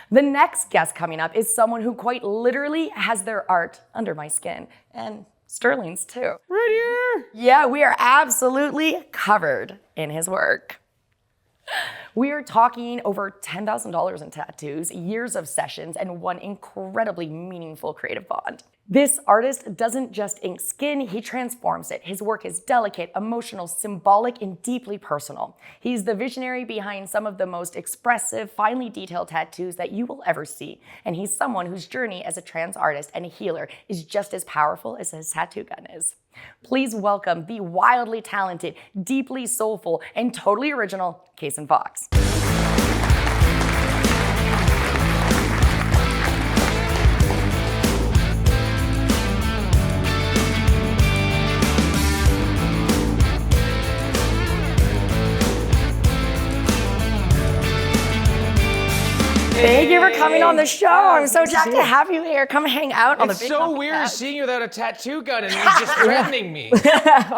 The next guest coming up is someone who quite literally has their art under my skin, and Sterling's too. Right here. Yeah, we are absolutely covered in his work. We are talking over $10,000 in tattoos, years of sessions, and one incredibly meaningful creative bond. This artist doesn't just ink skin, he transforms it. His work is delicate, emotional, symbolic, and deeply personal. He's the visionary behind some of the most expressive, finely detailed tattoos that you will ever see. And he's someone whose journey as a trans artist and a healer is just as powerful as his tattoo gun is. Please welcome the wildly talented, deeply soulful, and totally original Kasen Foxx. Thank you for coming on the show. I'm so jacked to have you here. Come hang out on the big It's so weird seeing you without a tattoo gun and you just threatening me. Oh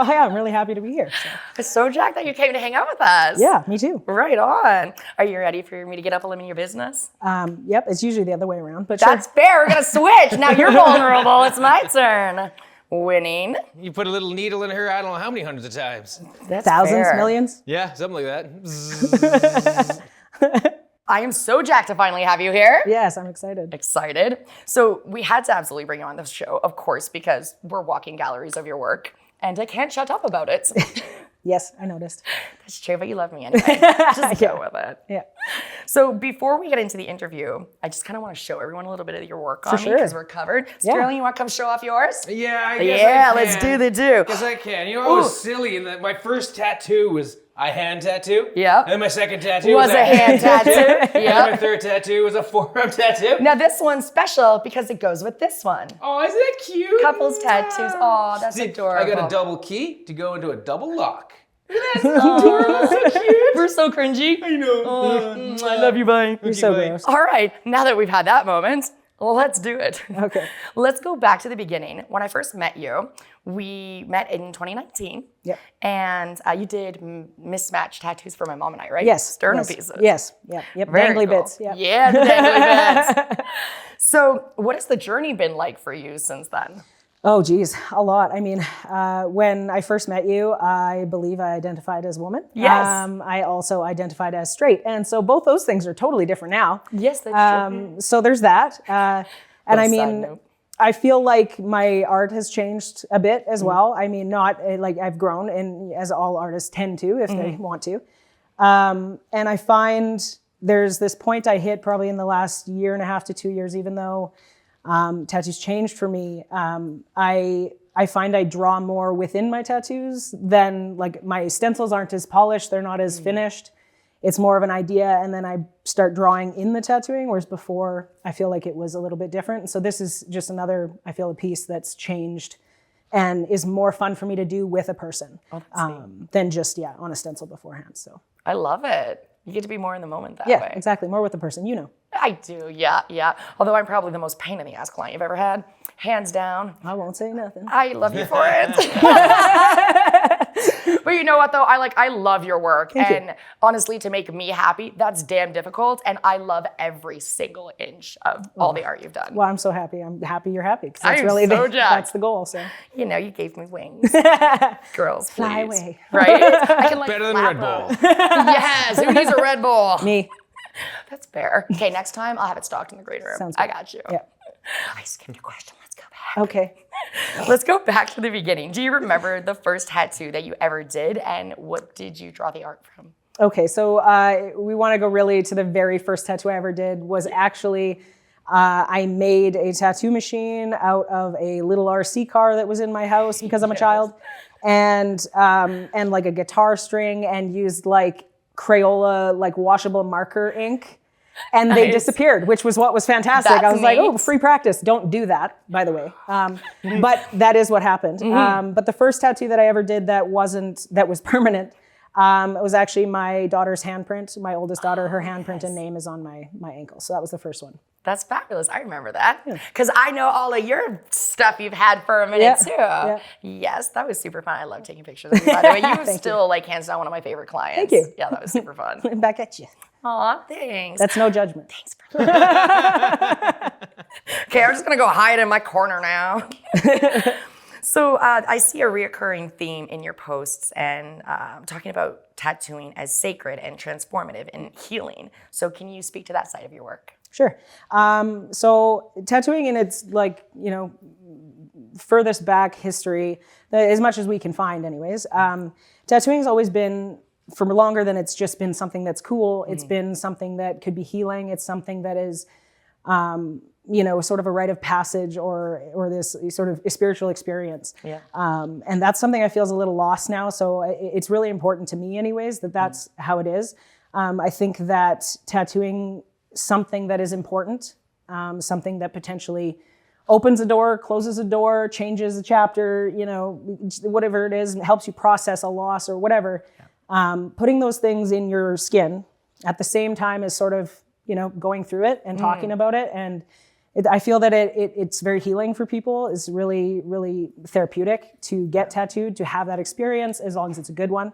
yeah, I'm really happy to be here. So. I'm so jacked that you came to hang out with us. Yeah, me too. Right on. Are you ready for me to get up and live in your business? Yep, it's usually the other way around, but That's sure. fair. We're gonna switch. Now you're vulnerable. It's my turn. Winning. You put a little needle in her, I don't know how many hundreds of times. That's Thousands, fair. millions. Yeah, something like that. I am so jacked to finally have you here. Yes, I'm excited. Excited. So we had to absolutely bring you on this show, of course, because we're walking galleries of your work, and I can't shut up about it. Yes, I noticed. That's true, but you love me anyway. Just go with it. Yeah. So before we get into the interview, I just kind of want to show everyone a little bit of your work on me sure. because we're covered. Yeah. Sterling, you want to come show off yours? Yeah, I guess Yeah, I can. let's do the do. Guess I can. You know, I was silly in that my first tattoo was a hand tattoo. Yep. And then my second tattoo Was a hand tattoo. And then my Yep. third tattoo was a forearm tattoo. Now this one's special because it goes with this one. Oh, isn't that cute? Couples tattoos. Oh, that's See, adorable. I got a double key to go into a double lock. We're so cringy. I know. I love you, bye. You're so bye. gross. All right, now that we've had that moment, let's do it. Okay. Let's go back to the beginning. When I first met you, we met in 2019. Yep. And you did mismatched tattoos for my mom and I, right? Yes. Sternum yes, pieces. Yes. Yep. Yep. Very Dangly cool. bits. Yep. Yeah, the dangly bits. So what has the journey been like for you since then? Oh, geez, a lot. I mean, when I first met you, I believe I identified as a woman. Yes. I also identified as straight. And so both those things are totally different now. Yes, that's true. So there's that. And I Side mean, note. I feel like my art has changed a bit as well. I mean, not like I've grown, and as all artists tend to if they want to. And I find there's this point I hit probably in the last year and a half to 2 years, even though tattoos changed for me. I find I draw more within my tattoos than, like, my stencils aren't as polished, they're not as finished. It's more of an idea, and then I start drawing in the tattooing, whereas before I feel like it was a little bit different. So this is just another, I feel, a piece that's changed and is more fun for me to do with a person than just, on a stencil beforehand. So I love it. You get to be more in the moment that yeah, way. exactly. More with the person, you know. I do, yeah. Although I'm probably the most pain in the ass client you've ever had. Hands down. I won't say nothing. I love you for it. But you know what though? I love your work. Thank you. And honestly, to make me happy, that's damn difficult. And I love every single inch of all the art you've done. Well, I'm so happy. I'm happy you're happy, because that's I'm really so jacked. that's the goal. So You know, you gave me wings. Girls, Fly please. away. Right? I can, like, Better than a flap Red Bull. them. Yes, who needs a Red Bull? me. That's fair. Okay, next time I'll have it stocked in the green room. Sounds I good. got you. Yeah. I skipped a question. Let's go back. Okay. Let's go back to the beginning. Do you remember the first tattoo that you ever did, and what did you draw the art from? Okay, so we want to go really to the very first tattoo I ever did. Was actually I made a tattoo machine out of a little RC car that was in my house because I'm a child, and like a guitar string, and used like Crayola, like washable marker ink. And they disappeared, which was what was fantastic. That's I was like, neat. oh, free practice. Don't do that, by the way. But that is what happened. But the first tattoo that I ever did that was permanent, it was actually my daughter's handprint. My oldest daughter, her handprint and name is on my ankle. So that was the first one. That's fabulous. I remember that. Because I know all of your stuff you've had for a minute too. Yeah. Yes, that was super fun. I love taking pictures of you, by the way. You were still, like, hands down one of my favorite clients. Thank you. Yeah, that was super fun. Back at you. Aw, thanks. That's no judgment. Thanks for Okay, I'm just gonna go hide in my corner now. So I see a reoccurring theme in your posts and talking about tattooing as sacred and transformative and healing. So can you speak to that side of your work? Sure. So tattooing in its furthest back history, as much as we can find anyways, tattooing has always been, for longer than it's just been something that's cool, it's been something that could be healing. It's something that is, sort of a rite of passage or this sort of spiritual experience. Yeah. And that's something I feel is a little lost now. So it's really important to me anyways, that's how it is. I think that tattooing something that is important, something that potentially opens a door, closes a door, changes a chapter, whatever it is, and helps you process a loss or whatever. Putting those things in your skin at the same time as sort of, going through it and talking about it. And I feel that it's very healing for people. It's really, really therapeutic to get tattooed, to have that experience, as long as it's a good one,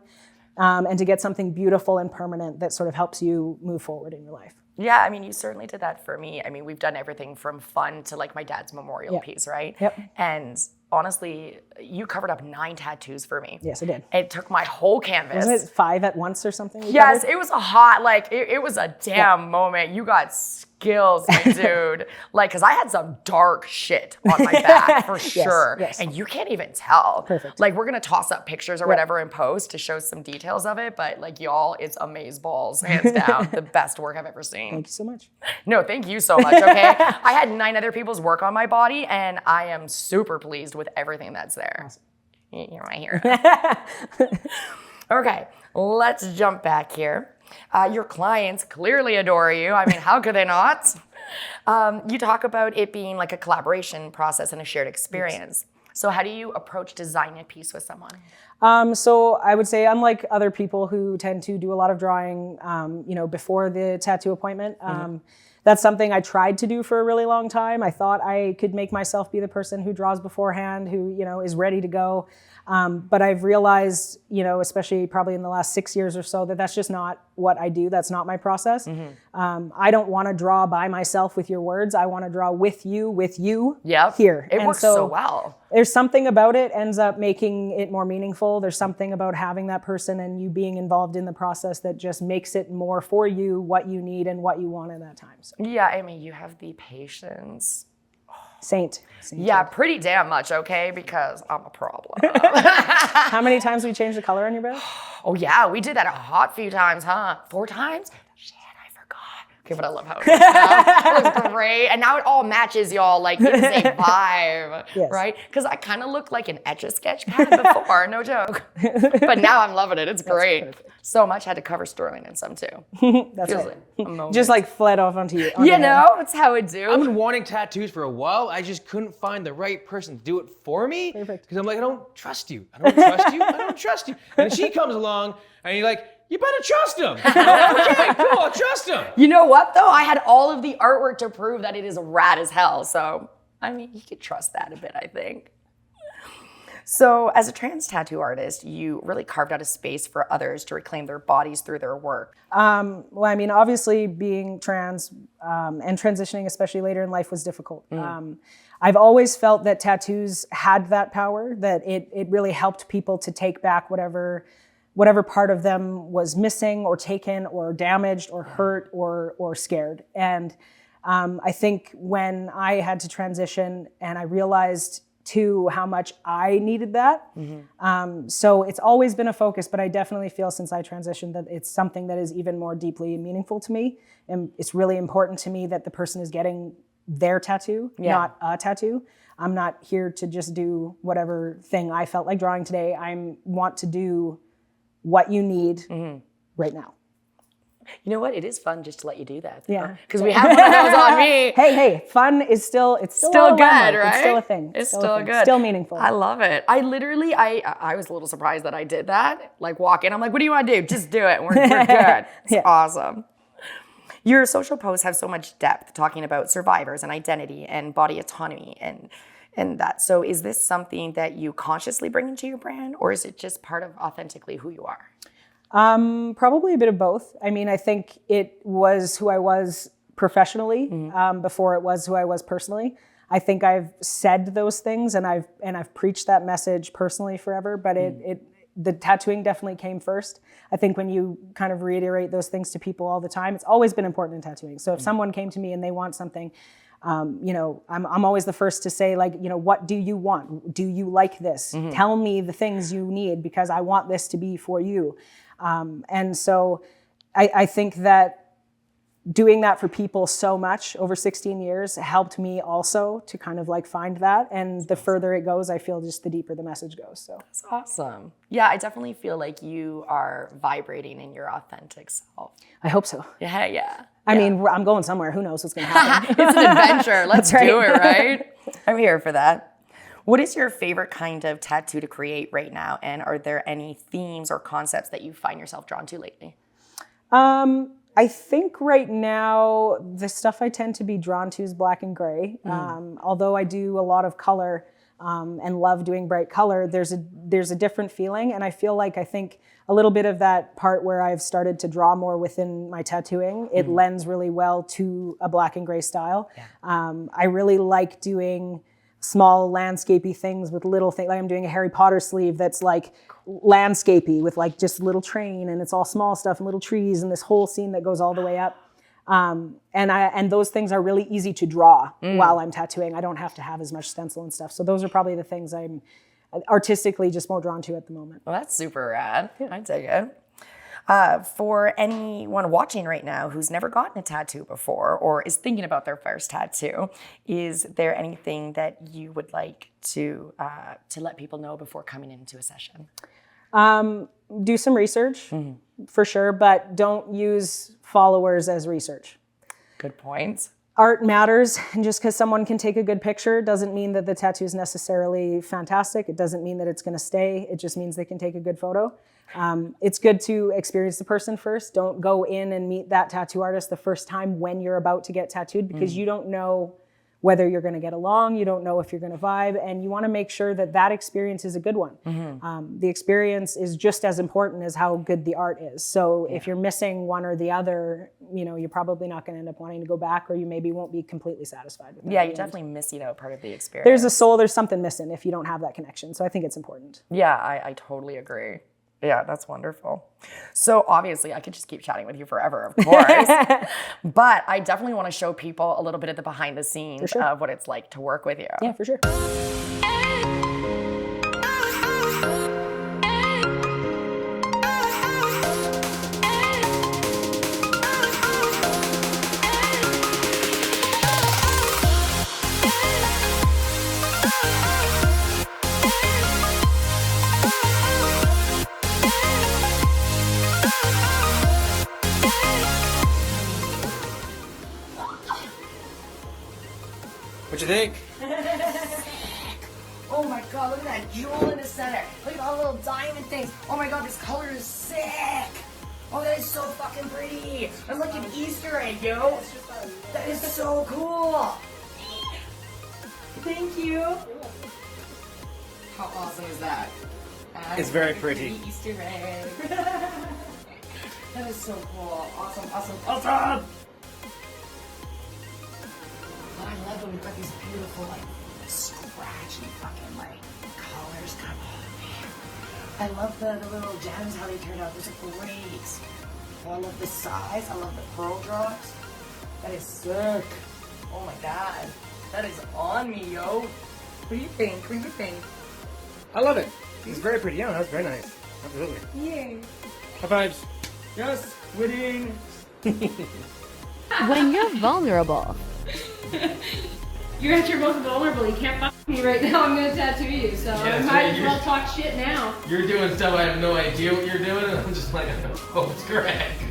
and to get something beautiful and permanent that sort of helps you move forward in your life. Yeah, I mean, you certainly did that for me. I mean, we've done everything from fun to like my dad's memorial piece, right? Yep. And honestly, you covered up 9 tattoos for me. Yes, I did. It took my whole canvas. Wasn't it 5 at once or something? Yes, it was a hot, it was a damn moment. You got skills, my dude. Cause I had some dark shit on my back for sure. Yes. And you can't even tell. Perfect. We're gonna toss up pictures or whatever in post to show some details of it, but y'all, it's amazeballs, hands down. The best work I've ever seen. Thank you so much. No, thank you so much, okay? I had 9 other people's work on my body, and I am super pleased with everything that's there. Awesome. You're my hero. Okay, let's jump back here. Your clients clearly adore you. I mean, how could they not? You talk about it being like a collaboration process and a shared experience. So how do you approach designing a piece with someone? So I would say, unlike other people who tend to do a lot of drawing, before the tattoo appointment, that's something I tried to do for a really long time. I thought I could make myself be the person who draws beforehand, who, is ready to go. But I've realized, especially probably in the last 6 years or so, that that's just not what I do. That's not my process. I don't want to draw by myself with your words. I want to draw with you here. It works so well. There's something about it ends up making it more meaningful. There's something about having that person and you being involved in the process that just makes it more for you, what you need and what you want at that time. So. Yeah, I mean, you have the patience. Saint. Yeah, pretty damn much, okay? Because I'm a problem. How many times have we changed the color on your bed? Oh yeah, we did that a hot few times, huh? 4 times? Shit, I forgot. Okay, but I love how it looks now. It looks great. And now it all matches, y'all. It is a vibe, yes. right? Because I kind of looked like an Etch-a-Sketch kind of before, no joke. But now I'm loving it. It's great. Perfect. So much, had to cover Sterling in some too. That's Feels right. like a moment. Just fled off onto you. It's how it do. I've been wanting tattoos for a while. I just couldn't find the right person to do it for me. Perfect. Because I'm like, I don't trust you. I don't trust you. I don't trust you. And then she comes along and you're like, you better trust him. I'm like, okay, cool, I'll trust him. You know what though? I had all of the artwork to prove that it is rad as hell. So, I mean, you could trust that a bit, I think. So as a trans tattoo artist, you really carved out a space for others to reclaim their bodies through their work. Well, I mean, obviously being trans and transitioning, especially later in life, was difficult. I've always felt that tattoos had that power, that it really helped people to take back whatever part of them was missing or taken or damaged or hurt or scared. And I think when I had to transition and I realized too how much I needed that. So it's always been a focus, but I definitely feel since I transitioned that it's something that is even more deeply meaningful to me. And it's really important to me that the person is getting their tattoo, not a tattoo. I'm not here to just do whatever thing I felt like drawing today. I want to do what you need right now. You know what? It is fun just to let you do that. Yeah. Because we have one of those on me. Hey, fun is still good, landmark. right? It's still a thing. It's still good. Still meaningful. I love it. I literally, I was a little surprised that I did that. Walk in, I'm like, what do you want to do? Just do it. We're good. It's awesome. Your social posts have so much depth talking about survivors and identity and body autonomy and that. So is this something that you consciously bring into your brand, or is it just part of authentically who you are? Probably a bit of both. I mean, I think it was who I was professionally before it was who I was personally. I think I've said those things and I've preached that message personally forever, but the tattooing definitely came first. I think when you kind of reiterate those things to people all the time, it's always been important in tattooing. So if someone came to me and they want something, you know, I'm always the first to say, like, you know, what do you want? Do you like this? Tell me the things you need because I want this to be for you. And so I think that doing that for people so much over 16 years helped me also to kind of like find that. And the further it goes, I feel just the deeper the message goes. So that's awesome. Yeah, I definitely feel like you are vibrating in your authentic self. I hope so. Yeah. I mean, I'm going somewhere. Who knows what's going to happen? It's an adventure. Let's That's right. do it, right? I'm here for that. What is your favorite kind of tattoo to create right now? And are there any themes or concepts that you find yourself drawn to lately? I think right now, the stuff I tend to be drawn to is black and gray. Although I do a lot of color and love doing bright color, there's a different feeling. And I feel like I think a little bit of that part where I've started to draw more within my tattooing, it lends really well to a black and gray style. Yeah. I really like doing small landscapey things with little things. Like I'm doing a Harry Potter sleeve that's like landscapey with like just a little train and it's all small stuff and little trees and this whole scene that goes all the way up. And those things are really easy to draw while I'm tattooing. I don't have to have as much stencil and stuff. So those are probably the things I'm artistically just more drawn to at the moment. Well, that's super rad. I dig it. For anyone watching right now who's never gotten a tattoo before or is thinking about their first tattoo, is there anything that you would like to let people know before coming into a session? Do some research for sure, but don't use followers as research. Good point. Art matters, and just because someone can take a good picture doesn't mean that the tattoo is necessarily fantastic. It doesn't mean that it's going to stay. It just means they can take a good photo. It's good to experience the person first. Don't go in and meet that tattoo artist the first time when you're about to get tattooed because you don't know whether you're going to get along, you don't know if you're going to vibe, and you want to make sure that that experience is a good one. The experience is just as important as how good the art is. So if you're missing one or the other, you know, you're probably not going to end up wanting to go back, or you maybe won't be completely satisfied with it. Yeah, you're definitely missing out part of the experience. There's a soul, there's something missing if you don't have that connection. So I think it's important. Yeah, I totally agree. Yeah, that's wonderful. So obviously I could just keep chatting with you forever, of course. But I definitely want to show people a little bit of the behind the scenes of what it's like to work with you. Yeah, for sure. What you think? Oh my god, look at that jewel in the center. Look at all the little diamond things. Oh my god, this color is sick. Oh, that is so fucking pretty. That's like an Easter egg, yo. That is so cool. Thank you. How awesome is that? It's very pretty. Easter egg. That is so cool. Awesome, awesome, awesome. But I love when we've got these beautiful, like, scratchy fucking, like, colors. Come on, man. I love the little gems, how they turned out. Those are great. Oh, I love the size. I love the pearl drops. That is sick. Oh my god. That is on me, yo. What do you think? What do you think? I love it. It's very pretty. Yeah, that's very nice. Absolutely. Yay. High fives. Yes, winning. When you're vulnerable. You're at your most vulnerable. You can't fuck me right now. I'm gonna tattoo you, so I might as well talk shit now. You're doing stuff I have no idea what you're doing, and I'm just like, oh, it's correct.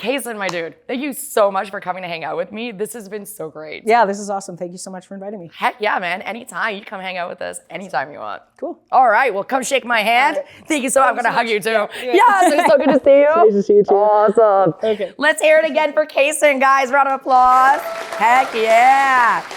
Kasen, my dude, thank you so much for coming to hang out with me. This has been so great. Yeah, this is awesome. Thank you so much for inviting me. Heck yeah, man. Anytime. You come hang out with us anytime you want. Cool. All right. Well, come shake my hand. Right. Thank you so much. I'm going to hug you too. Yes, it's so good to see you. Nice to see you too. Awesome. Okay. Let's hear it again for Kasen, guys. Round of applause. Heck yeah.